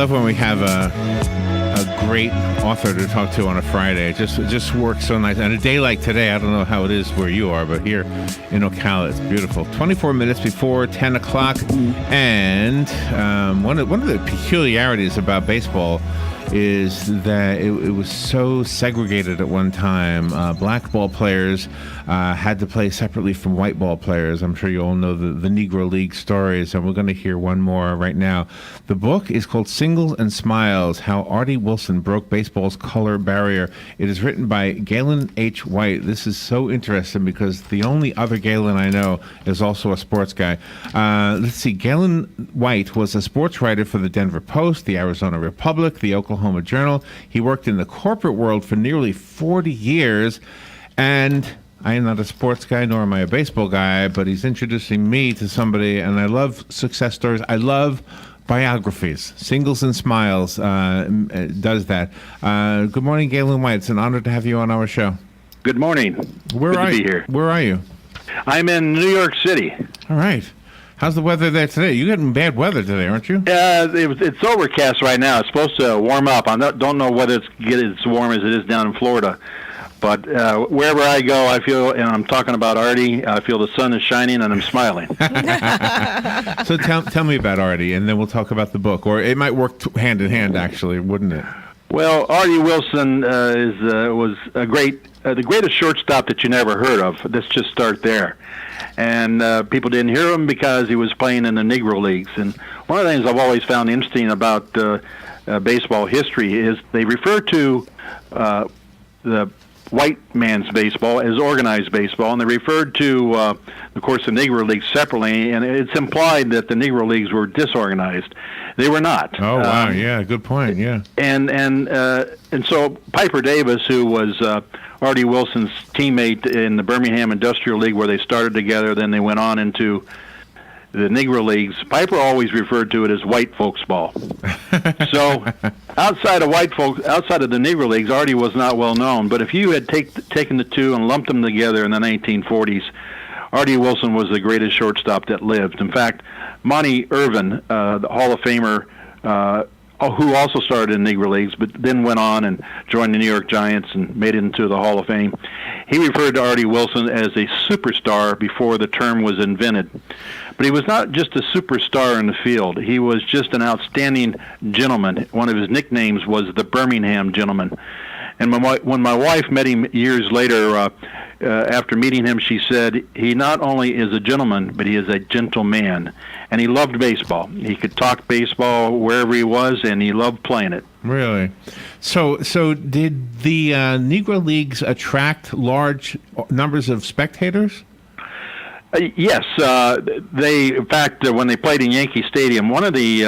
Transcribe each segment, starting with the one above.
love when we have a great author to talk to on a Friday. It just works so nice. And a day like today, I don't know how it is where you are, but here in Ocala, it's beautiful. 24 minutes before 10 o'clock. And one of the peculiarities about baseball is that it was so segregated at one time. Black ball players had to play separately from white ball players. I'm sure you all know the Negro League stories, and we're going to hear one more right now. The book is called Singles and Smiles, How Artie Wilson Broke Baseball's Color Barrier. It is written by Gaylon H. White. This is so interesting because the only other Gaylon I know is also a sports guy. Let's see. Gaylon White was a sports writer for the Denver Post, the Arizona Republic, the Oklahoma Journal. He worked in the corporate world for nearly 40 years, and I am not a sports guy, nor am I a baseball guy, but he's introducing me to somebody, and I love success stories. I love biographies. Singles and Smiles does that. Good morning, Gaylon White. It's an honor to have you on our show. Good morning. Good to be here. Where are you? I'm in New York City. All right. How's the weather there today? You're getting bad weather today, aren't you? It's overcast right now. It's supposed to warm up. I don't know whether it's get as warm as it is down in Florida. But wherever I go, I feel, and I'm talking about Artie, I feel the sun is shining and I'm smiling. So tell me about Artie, and then we'll talk about the book. Or it might work hand in hand, actually, wouldn't it? Well, Artie Wilson was the greatest shortstop that you never heard of. Let's just start there. And people didn't hear him because he was playing in the Negro Leagues. And one of the things I've always found interesting about baseball history is they refer to the white man's baseball as organized baseball, and they referred to, of course, the Negro Leagues separately, and it's implied that the Negro Leagues were disorganized. They were not. Oh, wow, yeah, good point, yeah. And so Piper Davis, who was Artie Wilson's teammate in the Birmingham Industrial League, where they started together, then they went on into the Negro Leagues. Piper always referred to it as white folks ball. So outside of the Negro Leagues, Artie was not well known. But if you had taken the two and lumped them together in the 1940s, Artie Wilson was the greatest shortstop that lived. In fact, Monty Irvin, the Hall of Famer, who also started in Negro Leagues, but then went on and joined the New York Giants and made it into the Hall of Fame. He referred to Artie Wilson as a superstar before the term was invented. But he was not just a superstar in the field. He was just an outstanding gentleman. One of his nicknames was the Birmingham Gentleman. And when my wife met him years later, after meeting him, she said, he not only is a gentleman, but he is a gentleman. And he loved baseball. He could talk baseball wherever he was, and he loved playing it. Really? So did the Negro Leagues attract large numbers of spectators? Yes. In fact, when they played in Yankee Stadium, one of the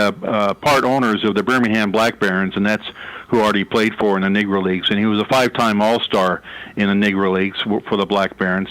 part owners of the Birmingham Black Barons, and that's who Artie played for in the Negro Leagues, and he was a 5-time All-Star in the Negro Leagues for the Black Barons.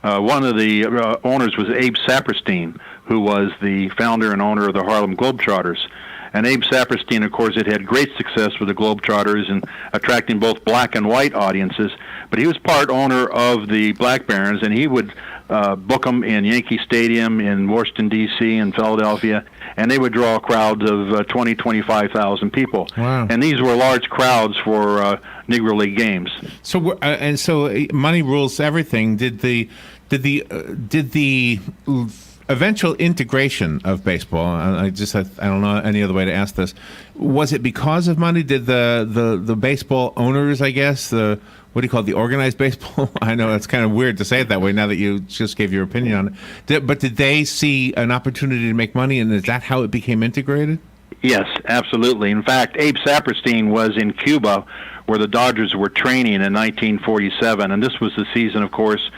One of the owners was Abe Saperstein, who was the founder and owner of the Harlem Globetrotters. And Abe Saperstein, of course, had great success with the Globetrotters and attracting both black and white audiences. But he was part owner of the Black Barons, and he would book them in Yankee Stadium in Washington, D.C., and Philadelphia, and they would draw crowds of 20, 25,000 people. Wow. And these were large crowds for Negro League games. So money rules everything. Did the eventual integration of baseball, I don't know any other way to ask this, was it because of money? Did the baseball owners, I guess, what do you call it, the organized baseball? I know it's kind of weird to say it that way now that you just gave your opinion on it. But did they see an opportunity to make money, and is that how it became integrated? Yes, absolutely. In fact, Abe Saperstein was in Cuba where the Dodgers were training in 1947, and this was the season, of course,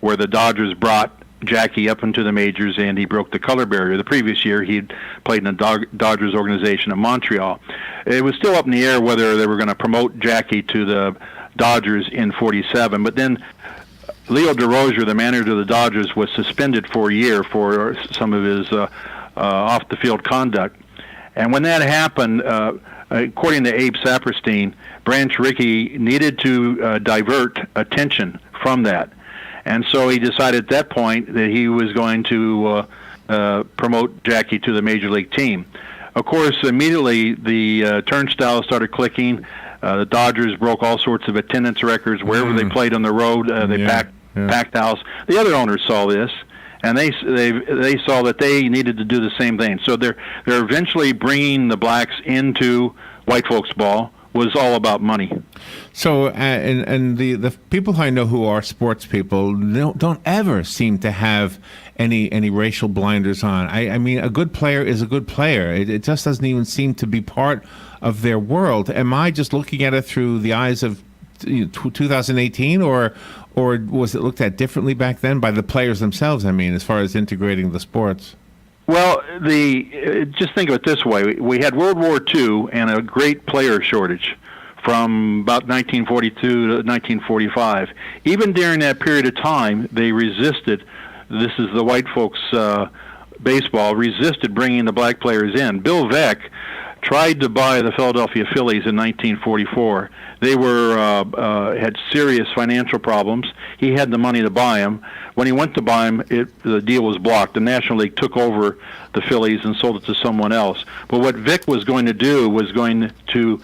where the Dodgers brought Jackie up into the majors, and he broke the color barrier. The previous year, he'd played in the Dodgers organization in Montreal. It was still up in the air whether they were going to promote Jackie to the Dodgers in 47, but then Leo DeRozier, the manager of the Dodgers, was suspended for a year for some of his off-the-field conduct. And when that happened, according to Abe Saperstein, Branch Rickey needed to divert attention from that. And so he decided at that point that he was going to promote Jackie to the Major League team. Of course, immediately the turnstiles started clicking. The Dodgers broke all sorts of attendance records wherever they played on the road. They packed house. The other owners saw this, and they saw that they needed to do the same thing. So they're eventually bringing the blacks into white folks ball. Was all about money. So, and the people I know who are sports people don't ever seem to have any racial blinders on. I mean, a good player is a good player. It just doesn't even seem to be part of their world. Am I just looking at it through the eyes of 2018, or was it looked at differently back then by the players themselves? I mean, as far as integrating the sports. Well, just think of it this way. We had World War II and a great player shortage from about 1942 to 1945. Even during that period of time, they resisted, this is the white folks' baseball, resisted bringing the black players in. Bill Veeck tried to buy the Philadelphia Phillies in 1944. They had serious financial problems. He had the money to buy them. When he went to buy them, the deal was blocked. The National League took over the Phillies and sold it to someone else. But what Vic was going to do was going to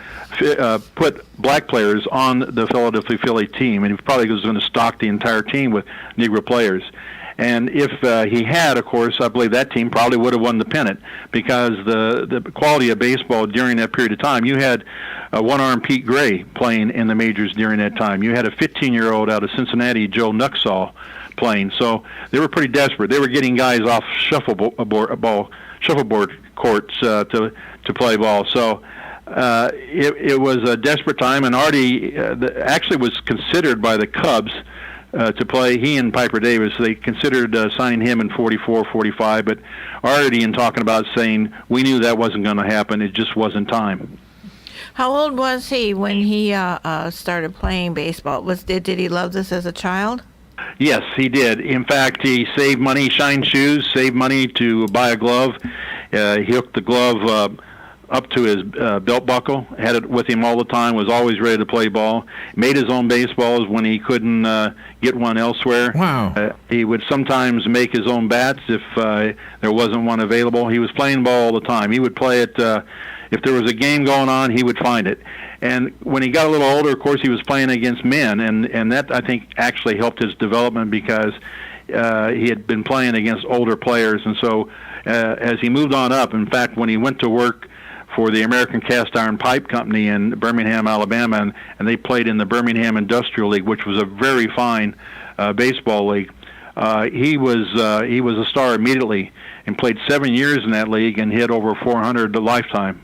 put black players on the Philadelphia Phillies team, and he probably was going to stock the entire team with Negro players. And if he had, of course, I believe that team probably would have won the pennant, because the quality of baseball during that period of time, you had one-arm Pete Gray playing in the majors during that time. You had a 15-year-old out of Cincinnati, Joe Nuxall, playing. So they were pretty desperate. They were getting guys off shuffleboard courts to play ball. So it was a desperate time, and Artie actually was considered by the Cubs to play. He and Piper Davis, they considered signing him in 44, 45, but already in talking about saying, we knew that wasn't going to happen. It just wasn't time. How old was he when he started playing baseball? Did he love this as a child? Yes, he did. In fact, he saved money, shined shoes, saved money to buy a glove. He hooked the glove up to his belt buckle, had it with him all the time, was always ready to play ball, made his own baseballs when he couldn't get one elsewhere. Wow. He would sometimes make his own bats if there wasn't one available. He was playing ball all the time. He would play it, if there was a game going on, he would find it. And when he got a little older, of course, he was playing against men, and that, I think, actually helped his development, because he had been playing against older players. And so as he moved on up, in fact, when he went to work for the American Cast Iron Pipe Company in Birmingham, Alabama, and they played in the Birmingham Industrial League, which was a very fine baseball league. He was a star immediately, and played 7 years in that league and hit over 400 a lifetime.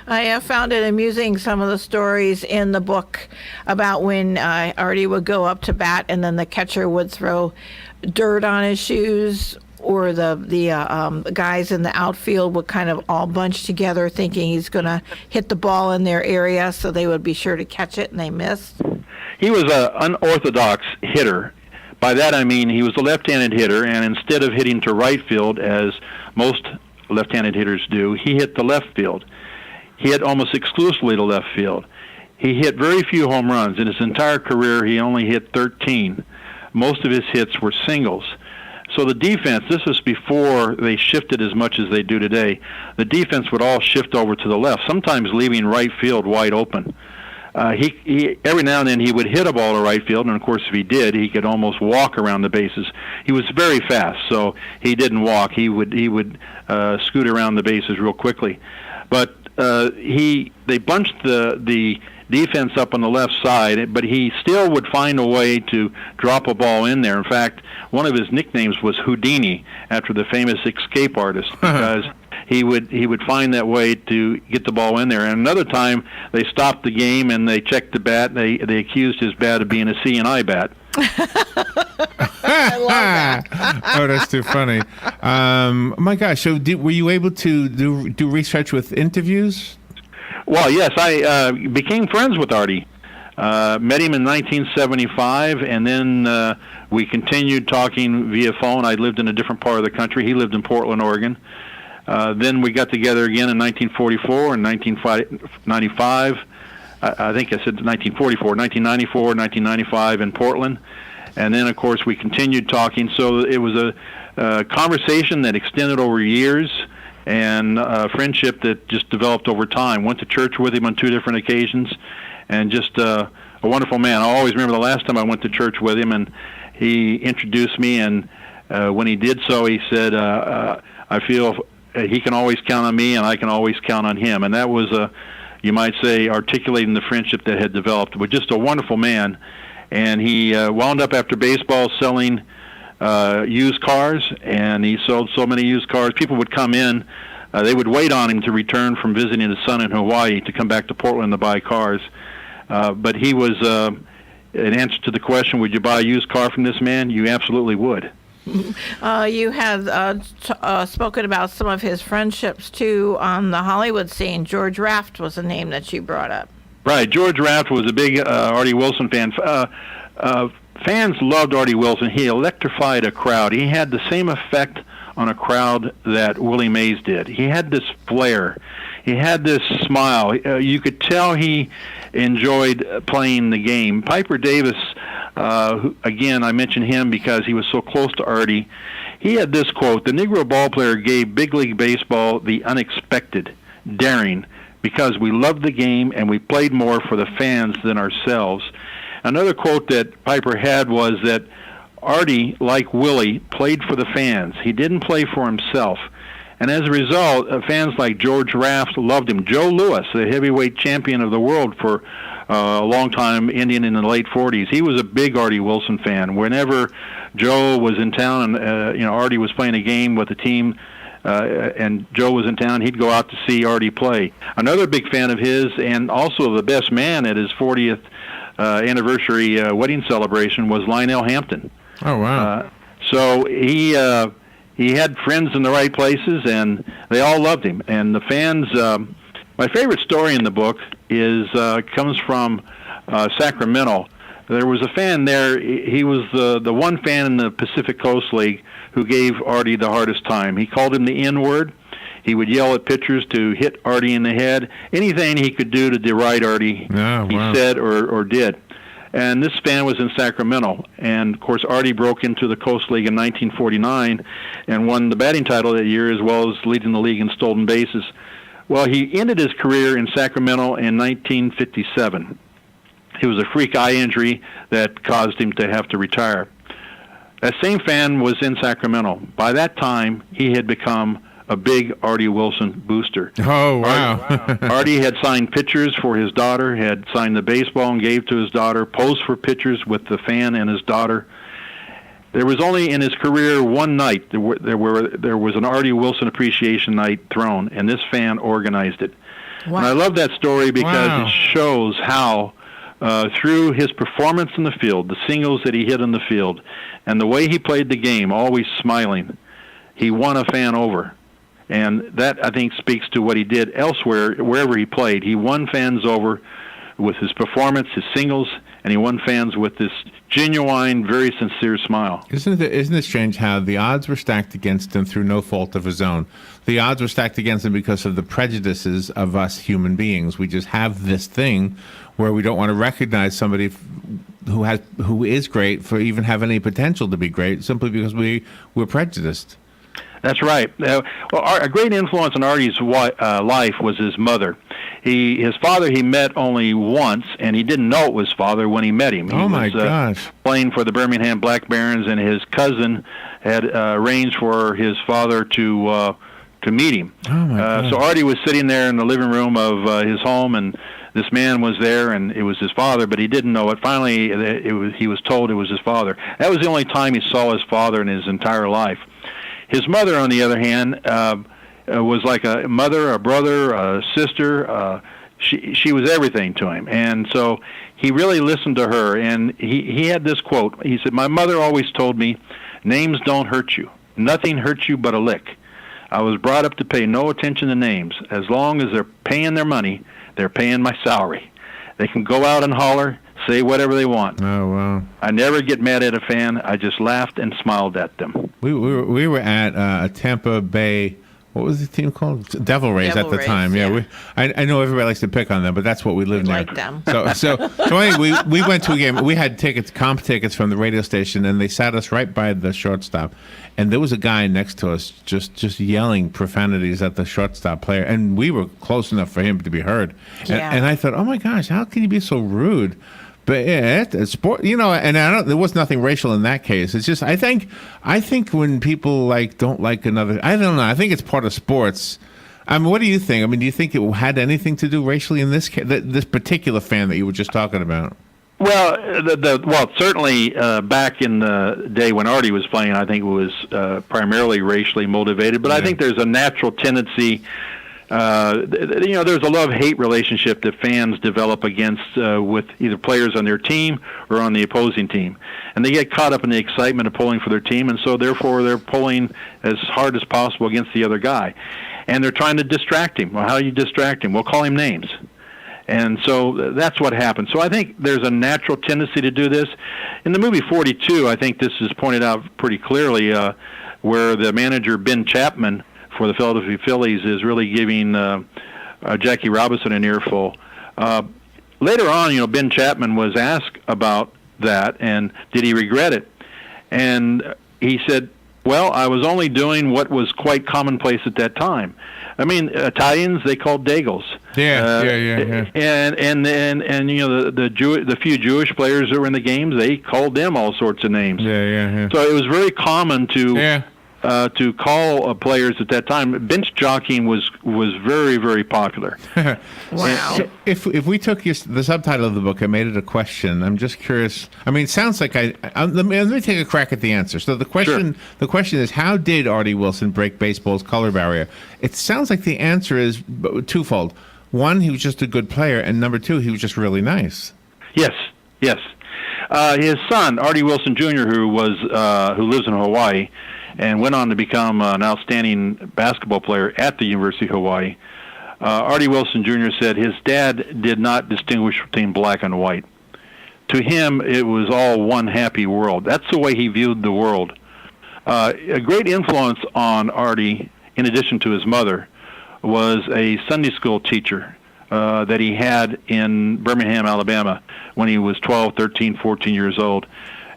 I found it amusing, some of the stories in the book about when Artie would go up to bat and then the catcher would throw dirt on his shoes, or the guys in the outfield would kind of all bunch together thinking he's going to hit the ball in their area, so they would be sure to catch it, and they missed. He was an unorthodox hitter. By that I mean he was a left-handed hitter, and instead of hitting to right field, as most left-handed hitters do, he hit the left field. He hit almost exclusively to left field. He hit very few home runs. In his entire career, he only hit 13. Most of his hits were singles. So the defense, this was before they shifted as much as they do today, the defense would all shift over to the left, sometimes leaving right field wide open. He every now and then he would hit a ball to right field, and of course if he did, he could almost walk around the bases. He was very fast, so he didn't walk. He would scoot around the bases real quickly. But they bunched the defense up on the left side, but he still would find a way to drop a ball in there. In fact, one of his nicknames was Houdini, after the famous escape artist, because he would find that way to get the ball in there. And another time, they stopped the game and they checked the bat. They accused his bat of being a C&I bat. I love that. Oh, that's too funny. My gosh, so were you able to do research with interviews? Well, yes, I became friends with Artie. Met him in 1975, and then we continued talking via phone. I lived in a different part of the country. He lived in Portland, Oregon. Then we got together again in 1944 and 1995. I think I said 1944, 1994, 1995 in Portland. And then, of course, we continued talking. So it was a conversation that extended over years. and a friendship that just developed over time. Went to church with him on 2 different occasions, and just a wonderful man. I always remember the last time I went to church with him, and he introduced me, and when he did so, he said, I feel he can always count on me, and I can always count on him. And that was, you might say, articulating the friendship that had developed. But just a wonderful man. And he wound up after baseball selling used cars, and he sold so many used cars. People would come in. They would wait on him to return from visiting his son in Hawaii to come back to Portland to buy cars. But he was, in answer to the question, would you buy a used car from this man? You absolutely would. You have spoken about some of his friendships, too, on the Hollywood scene. George Raft was a name that you brought up. Right. George Raft was a big Artie Wilson fan. Fans loved Artie Wilson. He electrified a crowd. He had the same effect on a crowd that Willie Mays did. He had this flair. He had this smile. You could tell he enjoyed playing the game. Piper Davis, who, again, I mention him because he was so close to Artie. He had this quote: "The Negro ballplayer gave big league baseball the unexpected, daring, because we loved the game and we played more for the fans than ourselves." Another quote that Piper had was that Artie, like Willie, played for the fans. He didn't play for himself. And as a result, fans like George Raft loved him. Joe Louis, the heavyweight champion of the world for a long time, Indian in the late 40s, he was a big Artie Wilson fan. Whenever Joe was in town and Artie was playing a game with the team, and Joe was in town, he'd go out to see Artie play. Another big fan of his, and also the best man at his 40th anniversary wedding celebration, was Lionel Hampton. Oh, wow. So he had friends in the right places, and they all loved him. And the fans, my favorite story in the book comes from Sacramento. There was a fan there. He was the one fan in the Pacific Coast League who gave Artie the hardest time. He called him the N-word. He would yell at pitchers to hit Artie in the head. Anything he could do to deride Artie, he said or did. And this fan was in Sacramento. And, of course, Artie broke into the Coast League in 1949 and won the batting title that year, as well as leading the league in stolen bases. Well, he ended his career in Sacramento in 1957. It was a freak eye injury that caused him to have to retire. That same fan was in Sacramento. By that time, he had become a big Artie Wilson booster. Oh, wow. Artie had signed pictures for his daughter, had signed the baseball and gave to his daughter, posed for pictures with the fan and his daughter. There was only in his career one night there was an Artie Wilson appreciation night thrown, and this fan organized it. Wow. And I love that story because it shows how through his performance in the field, the singles that he hit in the field, and the way he played the game, always smiling, he won a fan over. And that, I think, speaks to what he did elsewhere, wherever he played. He won fans over with his performance, his singles, and he won fans with this genuine, very sincere smile. Isn't it strange how the odds were stacked against him through no fault of his own? The odds were stacked against him because of the prejudices of us human beings. We just have this thing where we don't want to recognize somebody who is great for even having any potential to be great, simply because we're prejudiced. That's right. A great influence on Artie's life was his mother. His father he met only once, and he didn't know it was father when he met him. He was playing for the Birmingham Black Barons, and his cousin had arranged for his father to meet him. So Artie was sitting there in the living room of his home, and this man was there, and it was his father, but he didn't know it. Finally, he was told it was his father. That was the only time he saw his father in his entire life. His mother, on the other hand, was like a mother, a brother, a sister. She was everything to him. And so he really listened to her. And he had this quote. He said, "My mother always told me, names don't hurt you. Nothing hurts you but a lick. I was brought up to pay no attention to names. As long as they're paying their money, they're paying my salary. They can go out and holler, say whatever they want. Oh, wow. I never get mad at a fan. I just laughed and smiled at them." We were at a Tampa Bay what was the team called? Devil Rays Devil at the Rays, time. Yeah, yeah. I know everybody likes to pick on them, but that's what we lived near. like them. So anyway, we went to a game. We had comp tickets from the radio station, and they sat us right by the shortstop. And there was a guy next to us just yelling profanities at the shortstop player, and we were close enough for him to be heard. Yeah. And I thought, oh my gosh, how can you be so rude? But yeah, it's sport, you know. And there was nothing racial in that case. It's just I think when people don't like another, I don't know. I think it's part of sports. I mean, what do you think? I mean, do you think it had anything to do racially in this case, this particular fan that you were just talking about? Well, certainly back in the day when Artie was playing, I think it was primarily racially motivated. But I think there's a natural tendency. There's a love-hate relationship that fans develop against with either players on their team or on the opposing team, and they get caught up in the excitement of pulling for their team, and so therefore they're pulling as hard as possible against the other guy, and they're trying to distract him. Well, how do you distract him? Well, call him names. And so that's what happened. So I think there's a natural tendency to do this. In the movie 42, I think this is pointed out pretty clearly, where the manager, Ben Chapman, for the Philadelphia Phillies, is really giving Jackie Robinson an earful. Later on, Ben Chapman was asked about that, and did he regret it? And he said, well, I was only doing what was quite commonplace at that time. I mean, Italians, they called Dagels. Yeah. And the few Jewish players that were in the games, they called them all sorts of names. Yeah. So it was very common to call players at that time. Bench jockeying was very, very popular. Wow. If we took the subtitle of the book and made it a question, I'm just curious. I mean, it sounds like let me take a crack at the answer. So the question is, how did Artie Wilson break baseball's color barrier? It sounds like the answer is twofold. One, he was just a good player, and number two, he was just really nice. Yes. His son, Artie Wilson Jr., who lives in Hawaii, and went on to become an outstanding basketball player at the University of Hawaii. Artie Wilson Jr. said his dad did not distinguish between black and white. To him, it was all one happy world. That's the way he viewed the world. A great influence on Artie, in addition to his mother, was a Sunday school teacher that he had in Birmingham, Alabama, when he was 12, 13, 14 years old.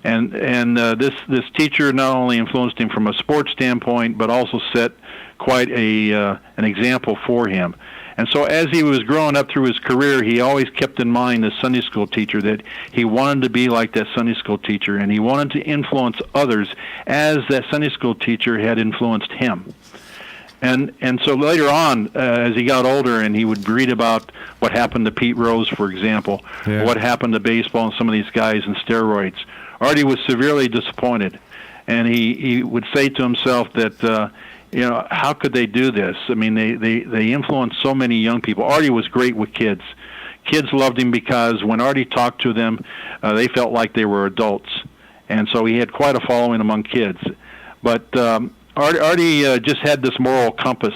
And this teacher not only influenced him from a sports standpoint, but also set quite an example for him. And so as he was growing up through his career, he always kept in mind the Sunday school teacher, that he wanted to be like that Sunday school teacher, and he wanted to influence others as that Sunday school teacher had influenced him. And so later on, as he got older and he would read about what happened to Pete Rose, for example, what happened to baseball and some of these guys and steroids, Artie was severely disappointed, and he would say to himself that, how could they do this? I mean, they influenced so many young people. Artie was great with kids. Kids loved him because when Artie talked to them, they felt like they were adults, and so he had quite a following among kids. But Artie just had this moral compass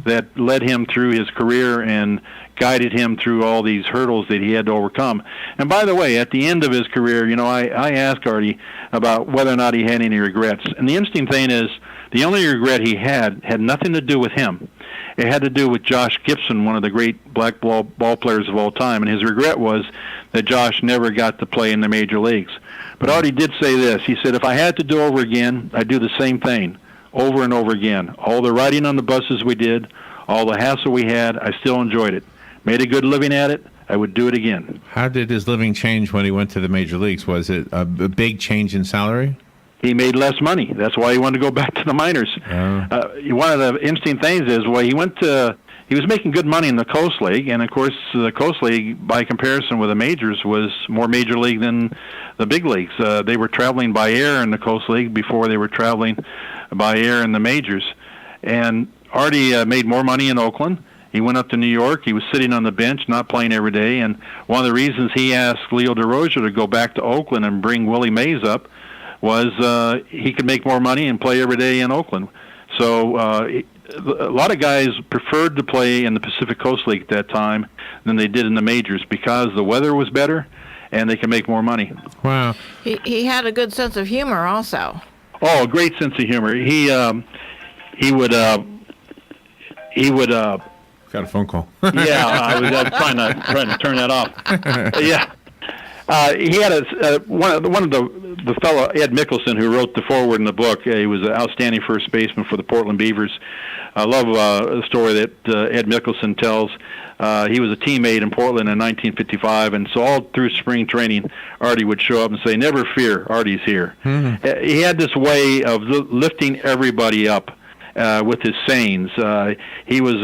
that led him through his career and guided him through all these hurdles that he had to overcome. And by the way, at the end of his career, I asked Artie about whether or not he had any regrets. And the interesting thing is, the only regret he had nothing to do with him. It had to do with Josh Gibson, one of the great black ball players of all time. And his regret was that Josh never got to play in the major leagues. But Artie did say this. He said, if I had to do over again, I'd do the same thing over and over again. All the riding on the buses we did, all the hassle we had, I still enjoyed it. Made a good living at it, I would do it again. How did his living change when he went to the major leagues? Was it a big change in salary? He made less money. That's why he wanted to go back to the minors. One of the interesting things is, he was making good money in the Coast League, and of course the Coast League, by comparison with the majors, was more major league than the big leagues. They were traveling by air in the Coast League before they were traveling by air in the majors. And Artie made more money in Oakland. He went up to New York. He was sitting on the bench, not playing every day. And one of the reasons he asked Leo DeRozier to go back to Oakland and bring Willie Mays up was he could make more money and play every day in Oakland. So a lot of guys preferred to play in the Pacific Coast League at that time than they did in the majors because the weather was better and they could make more money. Wow. He had a good sense of humor also. Oh, a great sense of humor. He would he would. Got a phone call. Yeah, I was trying to turn that off. Yeah. He had one of the fellow Ed Mickelson who wrote the foreword in the book. He was an outstanding first baseman for the Portland Beavers. I love a story that Ed Mickelson tells. He was a teammate in Portland in 1955, and so all through spring training, Artie would show up and say, "Never fear, Artie's here." Mm-hmm. He had this way of lifting everybody up. With his sayings, he was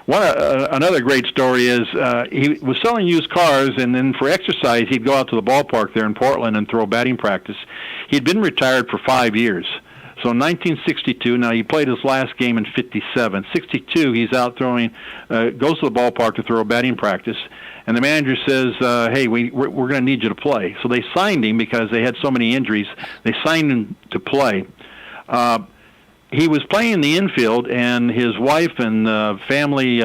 another great story is he was selling used cars, and then for exercise he'd go out to the ballpark there in Portland and throw batting practice. He'd been retired for 5 years, so in 1962, now he played his last game in '57. '62, he's out throwing, goes to the ballpark to throw batting practice, and the manager says, "Hey, we're going to need you to play." So they signed him because they had so many injuries. They signed him to play. He was playing in the infield, and his wife and family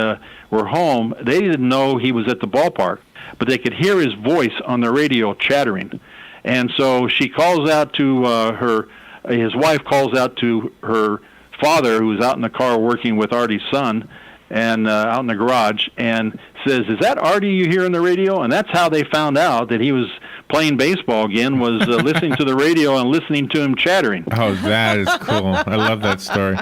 were home. They didn't know he was at the ballpark, but they could hear his voice on the radio chattering. And so she calls out to his wife calls out to her father, who was out in the car working with Artie's son, and out in the garage, and says, "Is that Artie you hear on the radio?" And that's how they found out that he was playing baseball again, was listening to the radio and listening to him chattering. Oh, that is cool. I love that story.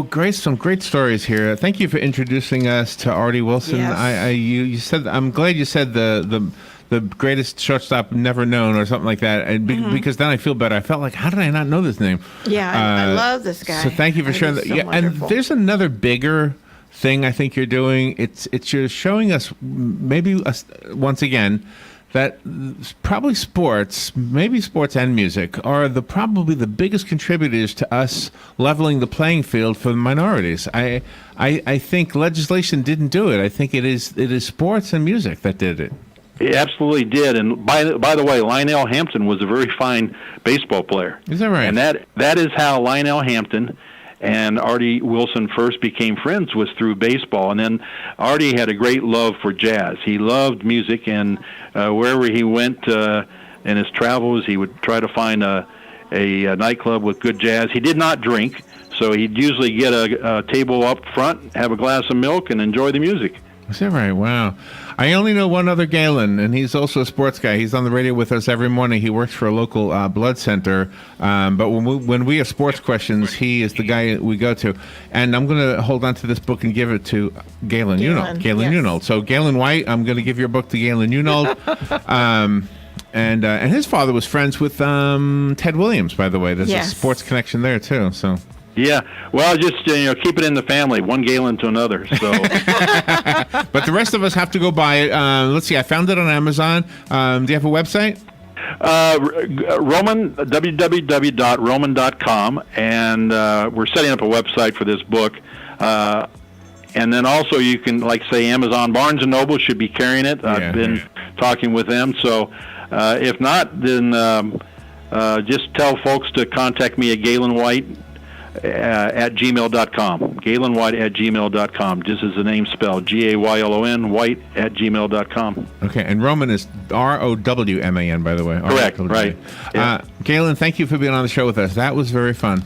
Great, some great stories here. Thank you for introducing us to Artie Wilson. Yes. You said, I'm glad you said the greatest shortstop never known or something like that, and because then I feel better. I felt like, how did I not know this name? Yeah, I love this guy. So thank you for sharing that. So yeah, and there's another bigger thing I think you're doing. It's you're showing us once again that probably sports, maybe sports and music, are probably the biggest contributors to us leveling the playing field for the minorities. I think legislation didn't do it. I think it is sports and music that did it. He absolutely did. And by the way, Lionel Hampton was a very fine baseball player. Is that right? And that is how Lionel Hampton and Artie Wilson first became friends, was through baseball. And then Artie had a great love for jazz. He loved music, and wherever he went in his travels, he would try to find a nightclub with good jazz. He did not drink, so he'd usually get a table up front, have a glass of milk, and enjoy the music. Is that right? Wow. I only know one other Gaylon, and he's also a sports guy. He's on the radio with us every morning. He works for a local blood center. But when we have sports questions, he is the guy we go to. And I'm going to hold on to this book and give it to Gaylon Unold. Gaylon Unold. So Gaylon White, I'm going to give your book to Gaylon Unold. And his father was friends with Ted Williams, by the way. There's a sports connection there, too. So. Yeah, well, just keep it in the family, one Gaylon to another. So, but the rest of us have to go buy it. Let's see, I found it on Amazon. Do you have a website? www.roman.com, and we're setting up a website for this book. And then also you can, like say, Amazon, Barnes & Noble should be carrying it. I've been talking with them. So if not, then just tell folks to contact me at Gaylon White at gmail.com. Gaylon White at gmail.com, just as the name spelled, Gaylon White at gmail.com. Okay, and Roman is ROWMAN, by the way. Correct, right. Yeah. Gaylon, thank you for being on the show with us. That was very fun.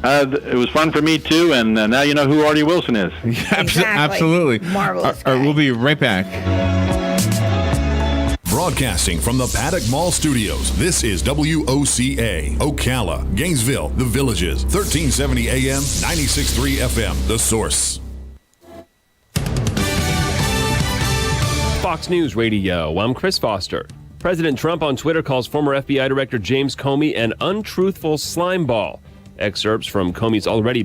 It was fun for me, too, and now you know who Artie Wilson is. Exactly. Absolutely. Marvelous guy. We'll be right back. Broadcasting from the Paddock Mall Studios, this is WOCA, Ocala, Gainesville, The Villages, 1370 AM, 96.3 FM, The Source. Fox News Radio, I'm Chris Foster. President Trump on Twitter calls former FBI Director James Comey an untruthful slimeball. Excerpts from Comey's already